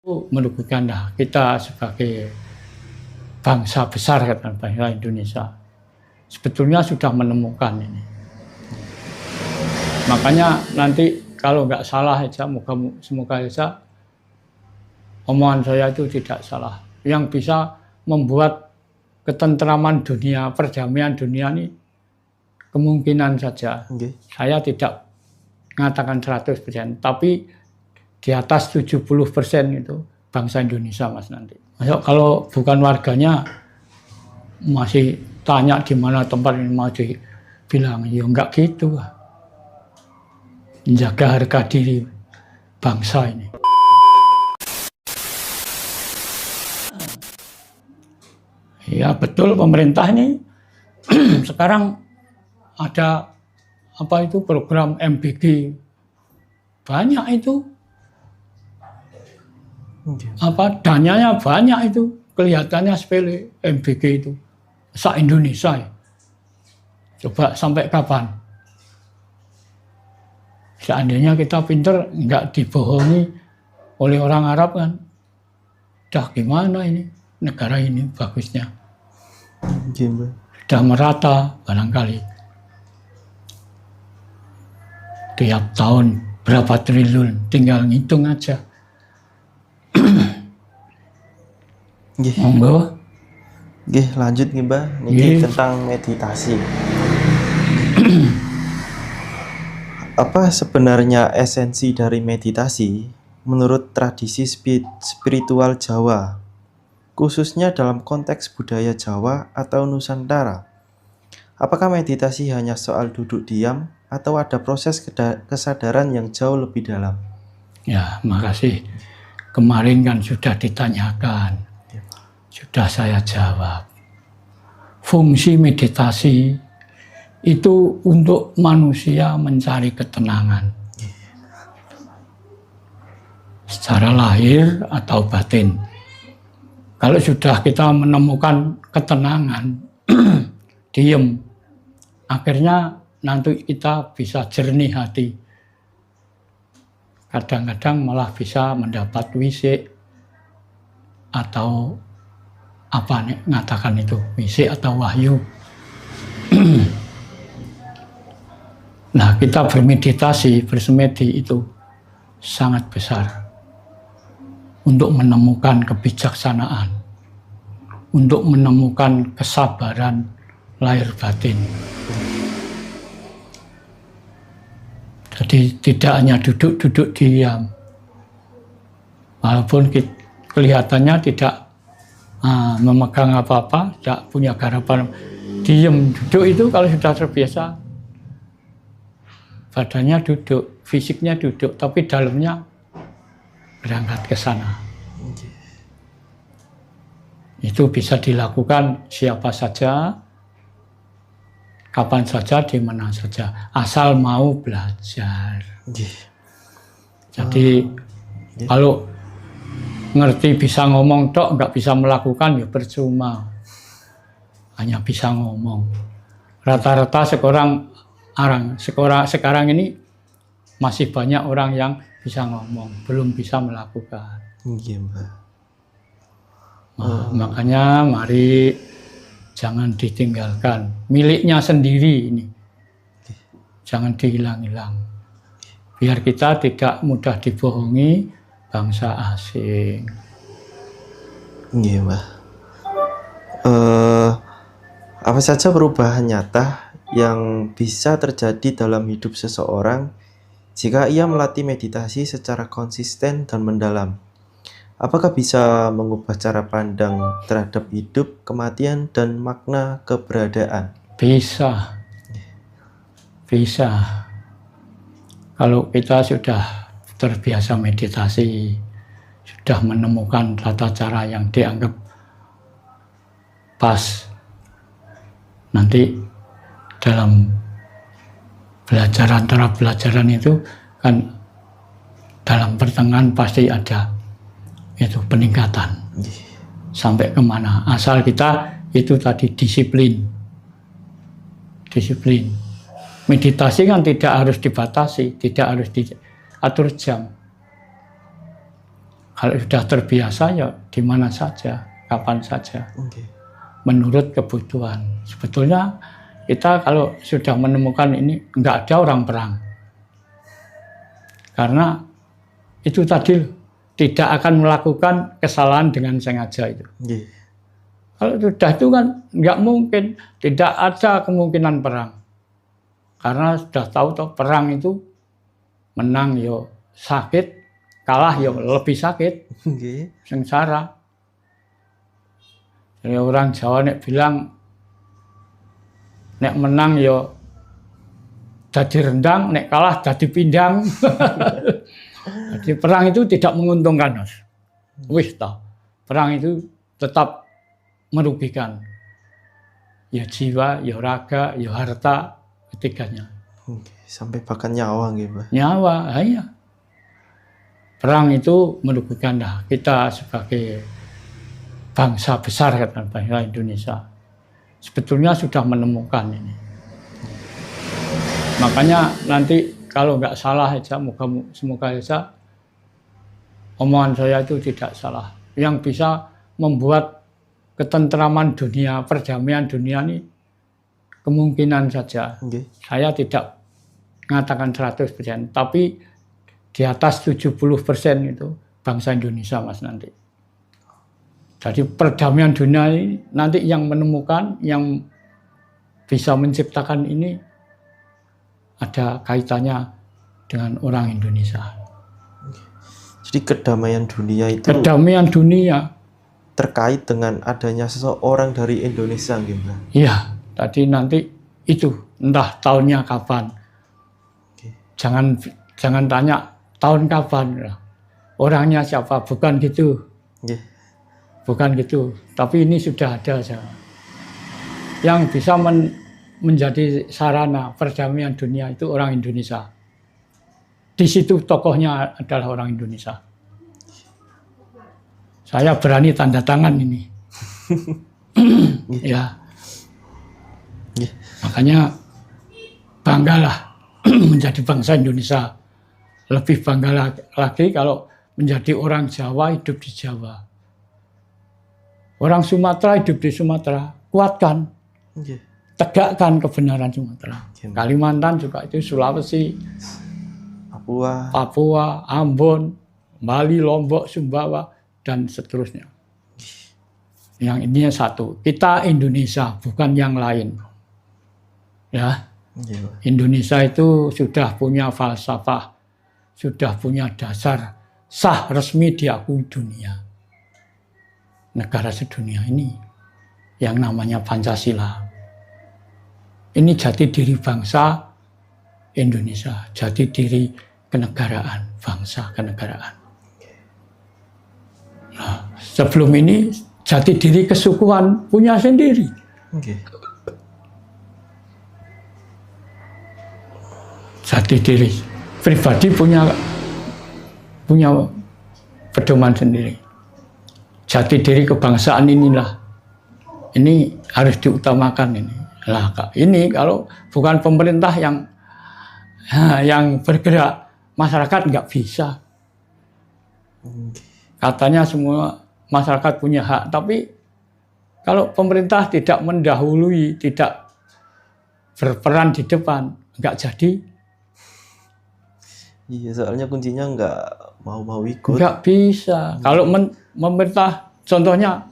merugikan kita sebagai bangsa besar, kata bangsa Indonesia. Sebetulnya sudah menemukan ini. Makanya nanti kalau nggak salah aja, semoga saja omongan saya itu tidak salah. Yang bisa membuat ketentraman dunia, perdamaian dunia ini kemungkinan saja. Saya tidak mengatakan 100%, tapi di atas 70% itu bangsa Indonesia, Mas, nanti. Masuk kalau bukan warganya masih tanya di mana tempat ini, mau dibilang ya enggak gitu. Menjaga harga diri bangsa ini. Ya betul, pemerintah ini sekarang ada apa itu program MBG, banyak itu. Apa dananya banyak itu, kelihatannya sepele MBG itu se-Indonesia ya. Coba sampai kapan? Seandainya kita pinter nggak dibohongi oleh orang Arab kan, dah gimana ini negara ini bagusnya, sudah merata barangkali. Tiap tahun berapa triliun, tinggal ngitung aja. Monggo. Lanjut nih, Mbah. Ini tentang meditasi. Apa sebenarnya esensi dari meditasi menurut tradisi spiritual Jawa, khususnya dalam konteks budaya Jawa atau Nusantara? Apakah meditasi hanya soal duduk diam atau ada proses kesadaran yang jauh lebih dalam? Ya, makasih. Kemarin kan sudah ditanyakan, sudah saya jawab. Fungsi meditasi itu untuk manusia mencari ketenangan secara lahir atau batin. Kalau sudah kita menemukan ketenangan, diem, akhirnya nanti kita bisa jernih hati. Kadang-kadang malah bisa mendapat wisik atau apa nih ngatakan itu, wisik atau wahyu. Nah, kita bermeditasi, bersemedi itu sangat besar untuk menemukan kebijaksanaan, untuk menemukan kesabaran lahir batin. Jadi tidak hanya duduk-duduk diam, walaupun kelihatannya tidak memegang apa-apa, tidak punya garapan, diam duduk itu kalau sudah terbiasa, badannya duduk, fisiknya duduk, tapi dalamnya berangkat ke sana. Itu bisa dilakukan siapa saja, kapan saja, di mana saja, asal mau belajar. Jadi kalau ngerti bisa ngomong tok, nggak bisa melakukan ya percuma. Hanya bisa ngomong. Rata-rata sekarang ini masih banyak orang yang bisa ngomong, belum bisa melakukan. Makanya mari jangan ditinggalkan, miliknya sendiri ini, jangan dihilang-hilang, biar kita tidak mudah dibohongi bangsa asing. Iya, Mbah. Apa saja perubahan nyata yang bisa terjadi dalam hidup seseorang jika ia melatih meditasi secara konsisten dan mendalam? Apakah bisa mengubah cara pandang terhadap hidup, kematian, dan makna keberadaan? Bisa. Kalau kita sudah terbiasa meditasi, sudah menemukan tata cara yang dianggap pas, nanti dalam antara pelajaran itu kan dalam pertengahan pasti ada itu peningkatan sampai kemana, asal kita itu tadi disiplin. Meditasi kan tidak harus dibatasi, tidak harus diatur jam, Kalau sudah terbiasa ya di mana saja, kapan saja, Oke. menurut kebutuhan. Sebetulnya kita kalau sudah menemukan ini nggak ada orang perang, karena itu tadi tidak akan melakukan kesalahan dengan sengaja itu. Oke. Kalau sudah itu kan nggak mungkin, tidak ada kemungkinan perang, karena sudah tahu toh perang itu menang yo sakit, kalah yo lebih sakit, Oke. sengsara. Jadi orang Jawa nek bilang nek menang yo jadi rendang, nek kalah jadi pindang. Jadi perang itu tidak menguntungkan, Mas. Wis toh. Perang itu tetap merugikan. Ya jiwa, ya raga, ya harta, ketiganya. Oke. Sampai bahkan nyawa nggih, Mbah. Nyawa, iya. Perang itu merugikan. Nah, kita sebagai bangsa besar, kata bangsa Indonesia, sebetulnya sudah menemukan ini. Makanya nanti kalau nggak salah aja, semoga saja omongan saya itu tidak salah. Yang bisa membuat ketentraman dunia, perdamaian dunia ini kemungkinan saja. Oke. Saya tidak mengatakan 100%, tapi di atas 70% itu bangsa Indonesia, Mas, nanti. Jadi perdamaian dunia ini nanti yang menemukan, yang bisa menciptakan ini ada kaitannya dengan orang Indonesia. Jadi kedamaian dunia itu Kedamaian dunia, terkait dengan adanya seseorang dari Indonesia nggih, Mbah. iya. Tadi nanti itu entah tahunnya kapan. Oke. Jangan tanya tahun kapan. Orangnya siapa? Bukan gitu. Nggih. Bukan gitu. Tapi ini sudah ada yang bisa menjadi sarana perdamaian dunia itu orang Indonesia. Di situ tokohnya adalah orang Indonesia. Saya berani tanda tangan ini. Ya. Nggih. Makanya banggalah menjadi bangsa Indonesia. Lebih bangga lagi kalau menjadi orang Jawa, hidup di Jawa. Orang Sumatera hidup di Sumatera. Kuatkan, Nggih. tegakkan kebenaran Sumatera. Kalimantan juga itu, Sulawesi, Papua, Ambon, Bali, Lombok, Sumbawa, dan seterusnya. Yang ini satu, kita Indonesia, bukan yang lain. Ya, Indonesia itu sudah punya falsafah, sudah punya dasar, sah resmi diakui dunia. Negara sedunia ini yang namanya Pancasila. Ini jati diri bangsa Indonesia, jati diri kenegaraan, bangsa kenegaraan. Nah, sebelum ini jati diri kesukuan punya sendiri. Okay. Jati diri pribadi punya pedoman sendiri. Jati diri kebangsaan inilah, ini harus diutamakan ini. Lah, ini kalau bukan pemerintah yang bergerak, masyarakat nggak bisa. Katanya semua masyarakat punya hak, tapi kalau pemerintah tidak mendahului, tidak berperan di depan, nggak jadi. Iya, soalnya kuncinya nggak mau ikut. Nggak bisa. Kalau pemerintah, contohnya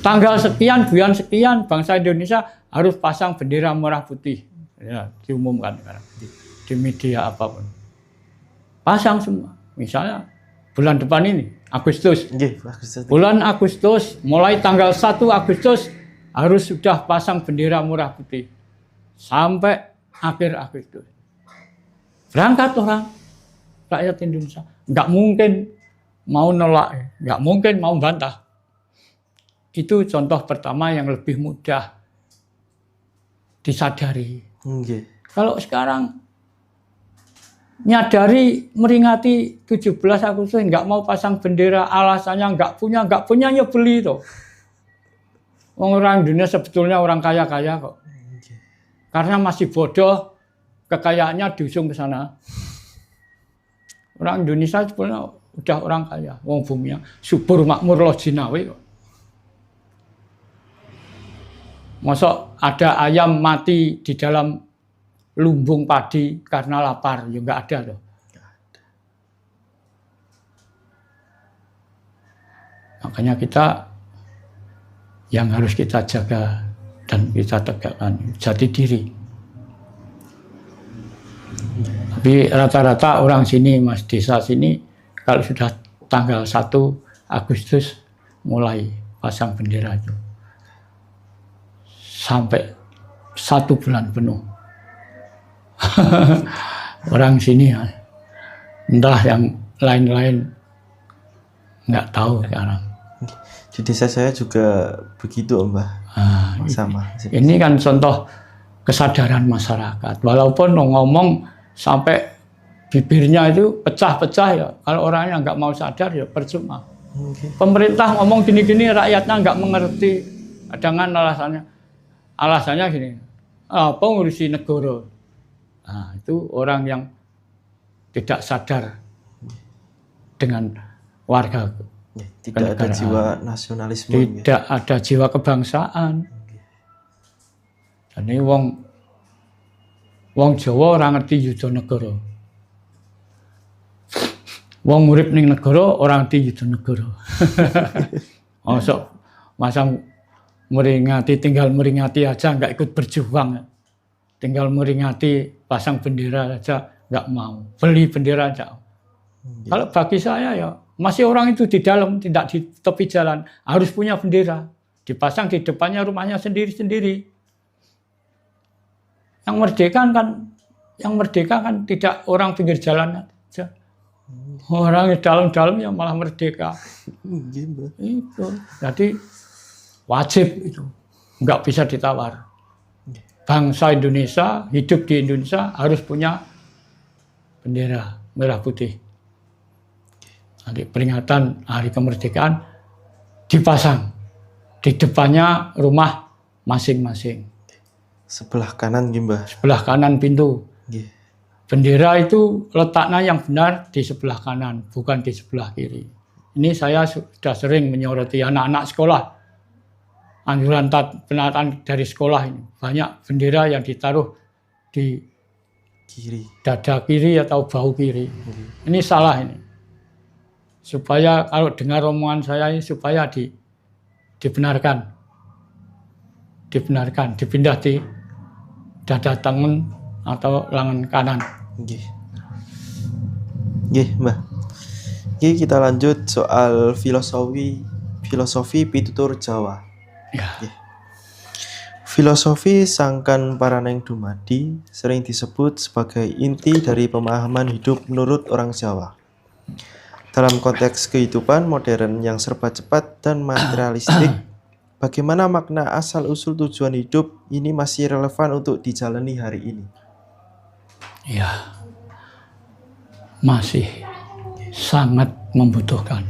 tanggal sekian, bulan sekian, bangsa Indonesia harus pasang bendera merah putih. Ya, diumumkan sekarang di media apapun. Pasang semua. Misalnya bulan depan ini, Agustus. Bulan Agustus, mulai tanggal 1 Agustus harus sudah pasang bendera merah putih. Sampai akhir Agustus. Berangkat orang rakyat Indonesia. Nggak mungkin mau nolak, nggak mungkin mau bantah. Itu contoh pertama yang lebih mudah disadari. Kalau sekarang nyadari meringati 17 Agustus nggak mau pasang bendera, alasannya nggak punya ya beli tuh. Orang Indonesia sebetulnya orang kaya-kaya kok. Karena masih bodoh, kekayaannya diusung ke sana. Orang Indonesia sebenarnya udah orang kaya. Wong bumi yang subur makmur loh jinawi kok. Masa ada ayam mati di dalam lumbung padi karena lapar, ya nggak ada loh. Makanya kita yang harus kita jaga dan kita tegakkan jati diri. Tapi rata-rata orang sini, Mas, desa sini, kalau sudah tanggal 1 Agustus mulai pasang bendera itu. Sampai 1 bulan penuh. Orang sini, entah yang lain-lain, nggak tahu sekarang. Di desa saya juga begitu, Mbah. Sama. Ini kan contoh kesadaran masyarakat. Walaupun ngomong sampai bibirnya itu pecah-pecah ya. Kalau orangnya nggak mau sadar ya percuma. Pemerintah ngomong gini-gini, rakyatnya nggak mengerti. Dengan alasannya gini, apa ngurusi negara. Nah, itu orang yang tidak sadar dengan warga. Tidak ada jiwa nasionalisme. Tidak ada jiwa kebangsaan. Jadi wong Jawa ora ngerti yuda negara. Wong urip ning negara ora ngerti yuda negara. Masa tinggal meringati aja nggak ikut berjuang. Tinggal meringati pasang bendera aja nggak mau. Beli bendera aja. Kalau bagi saya ya masih orang itu di dalam, tidak di tepi jalan, harus punya bendera, dipasang di depannya rumahnya sendiri-sendiri. Yang merdeka kan tidak orang pinggir jalan aja. Orang di dalam-dalam yang malah merdeka. Itu, jadi wajib itu, nggak bisa ditawar. Bangsa Indonesia, hidup di Indonesia harus punya bendera merah putih. Nanti peringatan hari kemerdekaan dipasang di depannya rumah masing-masing. Sebelah kanan, Mbah. Sebelah kanan pintu. Bendera itu letaknya yang benar di sebelah kanan, bukan di sebelah kiri. Ini saya sudah sering menyoroti anak-anak sekolah. Anjuran penataan dari sekolah ini. Banyak bendera yang ditaruh di kiri, dada kiri atau bahu kiri. Ini salah ini. Supaya kalau dengar omongan saya ini supaya dibenarkan, dipindah di dada tangan atau lengan kanan. Mbah. Kita lanjut soal filosofi pitutur Jawa. Ya. Filosofi sangkan paraneng dumadi sering disebut sebagai inti dari pemahaman hidup menurut orang Jawa. Dalam konteks kehidupan modern yang serba cepat dan materialistik, bagaimana makna asal-usul tujuan hidup ini masih relevan untuk dijalani hari ini? Ya, masih sangat membutuhkan.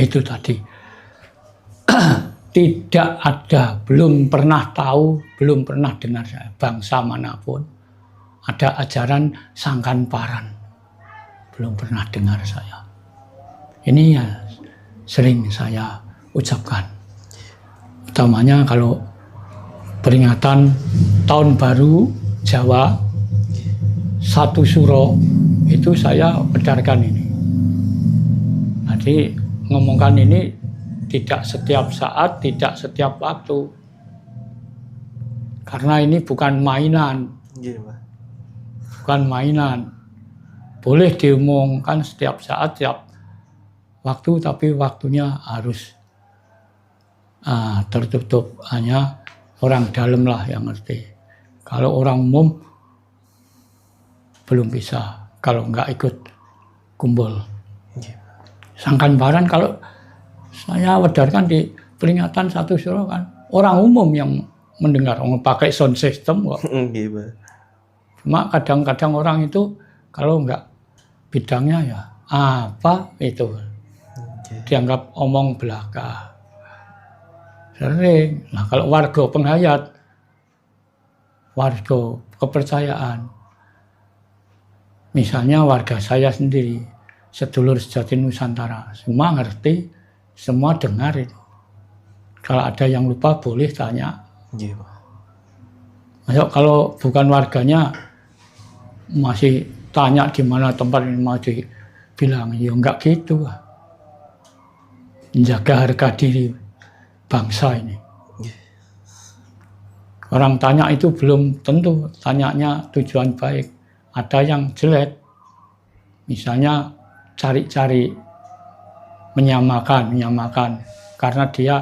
Itu tadi. Tidak ada, belum pernah tahu, belum pernah dengar saya, bangsa manapun ada ajaran sangkan paran. Belum pernah dengar saya. Ini ya sering saya ucapkan. Utamanya kalau peringatan tahun baru Jawa 1 Suro itu saya edarkan ini. Jadi ngomongkan ini tidak setiap saat, tidak setiap waktu. Karena ini bukan mainan. Bukan mainan. Boleh diumumkan setiap saat, setiap waktu, tapi waktunya harus tertutup. Hanya orang dalam lah yang ngerti. Kalau orang umum belum bisa. Kalau nggak ikut kumpul. Sangkan paran kalau saya wedarkan di peringatan 1 Suro kan orang umum yang mendengar, pakai sound system kok. Cuma kadang-kadang orang itu kalau nggak bidangnya ya apa itu dianggap omong belaka. Sering. Nah kalau warga penghayat, warga kepercayaan, misalnya warga saya sendiri, sedulur sejati Nusantara. Semua ngerti, semua dengar itu. Kalau ada yang lupa boleh tanya. Iya, Pak. Masuk kalau bukan warganya masih tanya di mana tempat ini, masih bilang ya enggak gitu. Menjaga harga diri bangsa ini. Orang tanya itu belum tentu tanyanya tujuan baik. Ada yang jelek. Misalnya cari-cari menyamakan karena dia